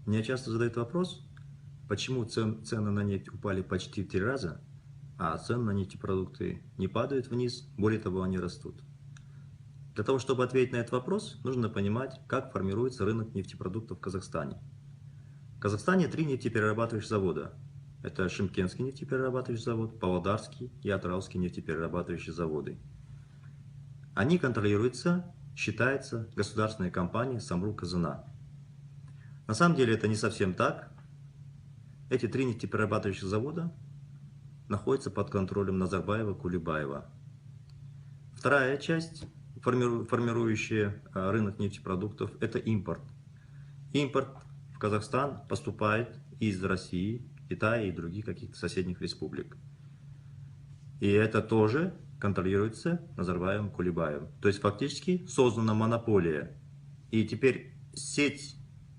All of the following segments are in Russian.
Мне часто задают вопрос, почему цены на нефть упали почти в 3 раза, а цены на нефтепродукты не падают вниз, более того, они растут. Для того, чтобы ответить на этот вопрос, нужно понимать, как формируется рынок нефтепродуктов в Казахстане. В Казахстане 3 нефтеперерабатывающих завода. Это Шымкентский нефтеперерабатывающий завод, Павлодарский и Атырауский нефтеперерабатывающие заводы. Они контролируются, считается, государственной компанией Самру-Казына. На самом деле это не совсем так. Эти 3 нефтеперерабатывающих завода находятся под контролем Назарбаева-Кулебаева. Вторая часть, формирующая рынок нефтепродуктов, это импорт. Импорт в Казахстан поступает из России, Китая и других каких-то соседних республик. И это тоже контролируется Назарбаевым Кулебаевым. То есть фактически создана монополия. И теперь сеть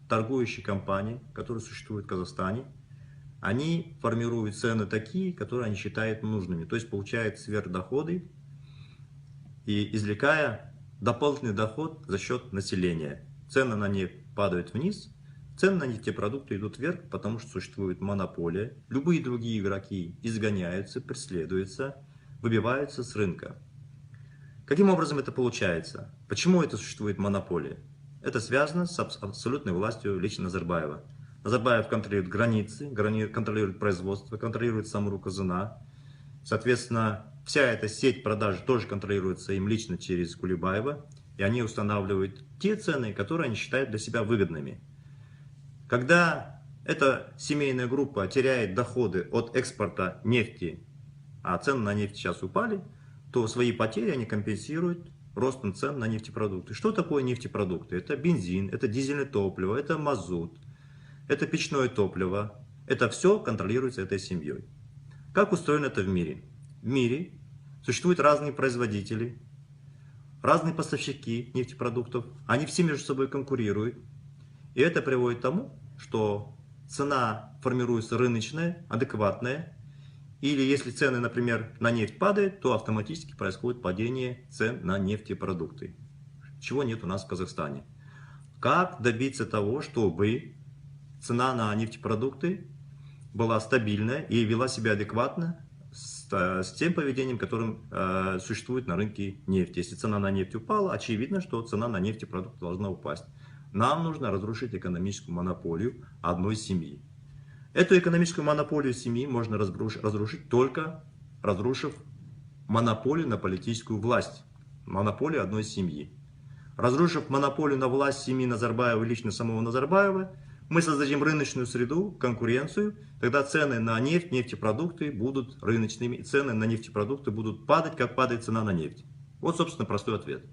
торгующих компаний, которые существуют в Казахстане, они формируют цены такие, которые они считают нужными. То есть получают сверхдоходы и извлекая дополнительный доход за счет населения. Цены на нефть падают вниз, цены на нефтепродукты идут вверх, потому что существует монополия. Любые другие игроки изгоняются, преследуются, выбиваются с рынка. Каким образом это получается? Почему это существует монополия? Это связано с абсолютной властью лично Назарбаева. Назарбаев контролирует границы, контролирует производство, контролирует Самру-Казына. Соответственно, вся эта сеть продаж тоже контролируется им лично через Кулебаева. И они устанавливают те цены, которые они считают для себя выгодными. Когда эта семейная группа теряет доходы от экспорта нефти, а цены на нефть сейчас упали, то свои потери они компенсируют ростом цен на нефтепродукты. Что такое нефтепродукты? Это бензин, это дизельное топливо, это мазут, это печное топливо. Это все контролируется этой семьей. Как устроено это в мире? В мире существуют разные производители, разные поставщики нефтепродуктов. Они все между собой конкурируют. И это приводит к тому, что цена формируется рыночная, адекватная. Или если цены, например, на нефть падают, то автоматически происходит падение цен на нефтепродукты. Чего нет у нас в Казахстане. Как добиться того, чтобы цена на нефтепродукты была стабильная и вела себя адекватно с тем поведением, которым существует на рынке нефти. Если цена на нефть упала, очевидно, что цена на нефтепродукты должна упасть. Нам нужно разрушить экономическую монополию одной семьи. Эту экономическую монополию семьи можно разрушить только разрушив монополию на политическую власть. Монополию одной семьи. Разрушив монополию на власть семьи Назарбаева и лично самого Назарбаева, мы создадим рыночную среду, конкуренцию, тогда цены на нефть, нефтепродукты будут рыночными, и цены на нефтепродукты будут падать, как падает цена на нефть. Вот, собственно, простой ответ.